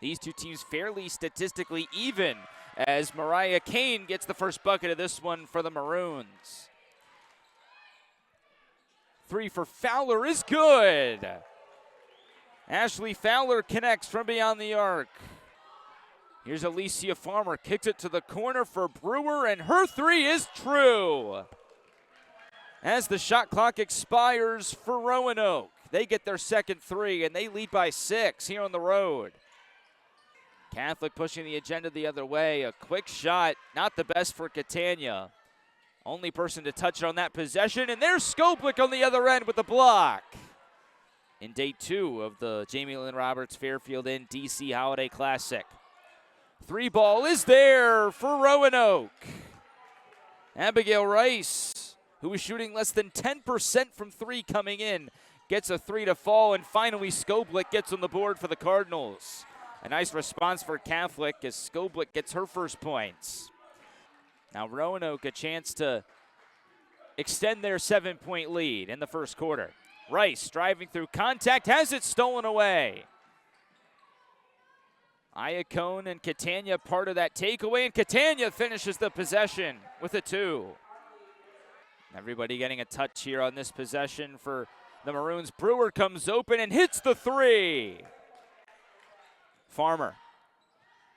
These two teams fairly statistically even as Mariah Kane gets the first bucket of this one for the Maroons. 3 for Fowler is good. Ashley Fowler connects from beyond the arc. Here's Alicia Farmer, kicks it to the corner for Brewer, and her 3 is true. As the shot clock expires for Roanoke, they get their second 3, and they lead by 6 here on the road. Catholic pushing the agenda the other way. A quick shot, not the best for Catania. Only person to touch it on that possession, and there's Skoblik on the other end with the block. In day 2 of the Jamie Lynn Roberts Fairfield Inn DC Holiday Classic. 3 ball is there for Roanoke. Abigail Rice, who was shooting less than 10% from 3 coming in, gets a 3 to fall, and finally Skoblik gets on the board for the Cardinals. A nice response for Catholic as Skoblik gets her first points. Now Roanoke a chance to extend their 7-point lead in the first quarter. Rice driving through contact, has it stolen away. Iacone and Catania part of that takeaway, and Catania finishes the possession with a 2. Everybody getting a touch here on this possession for the Maroons. Brewer comes open and hits the 3. Farmer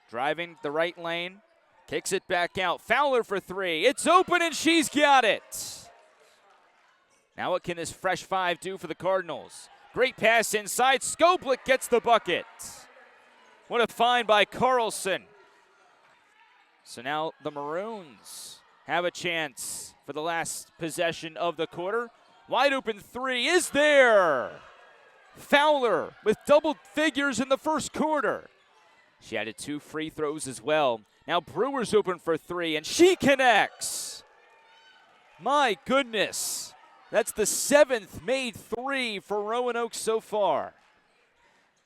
driving the right lane, kicks it back out. Fowler for 3. It's open and she's got it. Now what can this fresh 5 do for the Cardinals? Great pass inside. Skoblik gets the bucket. What a find by Carlson. So now the Maroons have a chance for the last possession of the quarter. Wide open 3 is there. Fowler with double figures in the first quarter. She added 2 free throws as well. Now Brewer's open for 3, and she connects. My goodness. That's the 7th made 3 for Roanoke so far.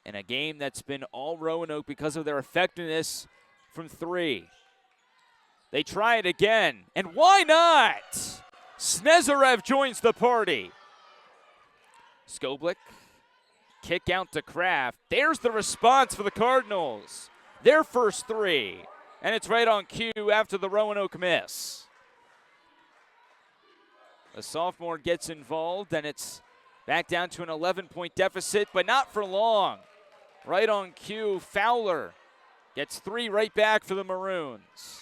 In a game that's been all Roanoke because of their effectiveness from 3. They try it again, and why not? Snezarev joins the party. Skoblik, kick out to Kraft. There's the response for the Cardinals. Their first 3, and it's right on cue after the Roanoke miss. The sophomore gets involved, and it's back down to an 11-point deficit, but not for long. Right on cue, Fowler gets 3 right back for the Maroons.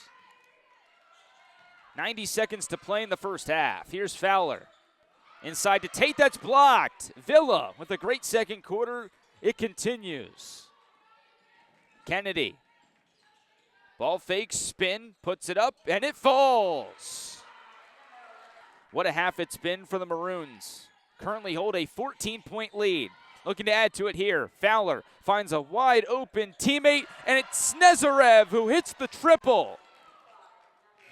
90 seconds to play in the first half. Here's Fowler. Inside to Tate, that's blocked. Villa with a great second quarter. It continues. Kennedy. Ball fake, spin, puts it up, and it falls. What a half it's been for the Maroons. Currently hold a 14-point lead. Looking to add to it here. Fowler finds a wide open teammate, and it's Snezarev who hits the triple.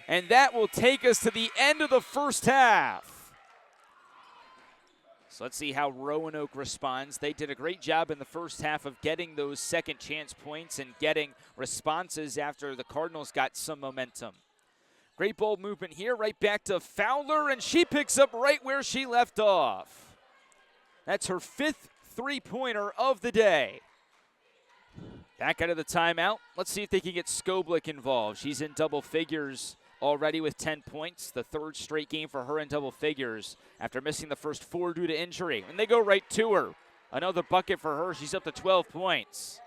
And that will take us to the end of the first half. So let's see how Roanoke responds. They did a great job in the first half of getting those second chance points and getting responses after the Cardinals got some momentum. Great ball movement here, right back to Fowler, and she picks up right where she left off. That's her 5th three-pointer of the day. Back out of the timeout. Let's see if they can get Skoblik involved. She's in double figures already with 10 points. The 3rd straight game for her in double figures after missing the first 4 due to injury. And they go right to her. Another bucket for her. She's up to 12 points.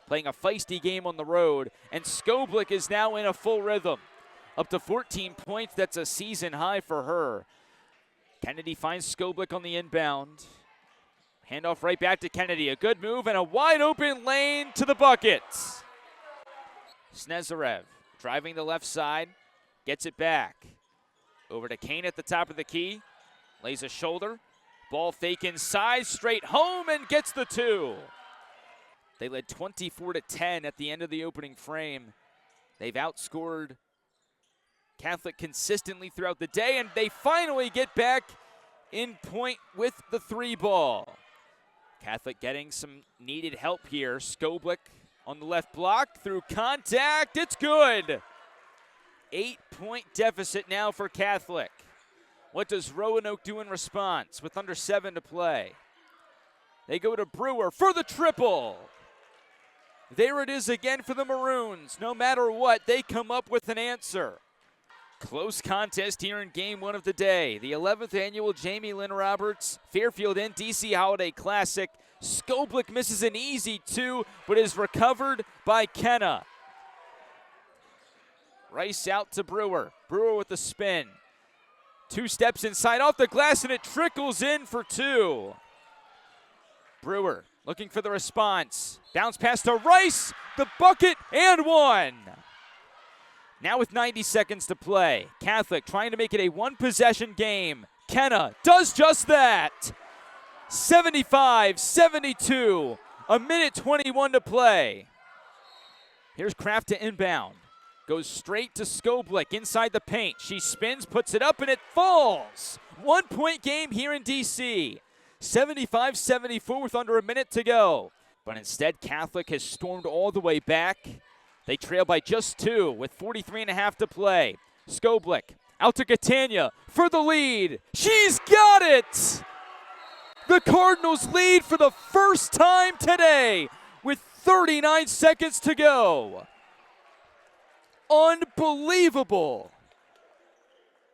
Playing a feisty game on the road. And Skoblik is now in a full rhythm. Up to 14 points. That's a season high for her. Kennedy finds Skoblik on the inbound. Handoff right back to Kennedy. A good move and a wide open lane to the bucket. Snezarev driving the left side. Gets it back. Over to Kane at the top of the key. Lays a shoulder. Ball fake inside. Straight home and gets the 2. They led 24-10 at the end of the opening frame. They've outscored Catholic consistently throughout the day, and they finally get back in point with the 3 ball. Catholic getting some needed help here. Skoblik on the left block through contact. It's good. 8-point deficit now for Catholic. What does Roanoke do in response with under 7 to play? They go to Brewer for the triple. There it is again for the Maroons. No matter what, they come up with an answer. Close contest here in game one of the day. The 11th annual Jamie Lynn Roberts Fairfield NDC Holiday Classic. Skoblick misses an easy two, but is recovered by Kenna. Rice out to Brewer. Brewer with the spin. 2 steps inside off the glass, and it trickles in for 2. Brewer looking for the response. Bounce pass to Rice, the bucket, and 1. Now with 90 seconds to play, Catholic trying to make it a one-possession game. Kenna does just that. 75-72, a minute 21 to play. Here's Kraft to inbound. Goes straight to Skoblick inside the paint. She spins, puts it up, and it falls. 1-point game here in D.C. 75-74 with under a minute to go. But instead, Catholic has stormed all the way back. They trail by just 2 with 43.5 to play. Skoblick out to Catania for the lead. She's got it! The Cardinals lead for the first time today with 39 seconds to go. Unbelievable.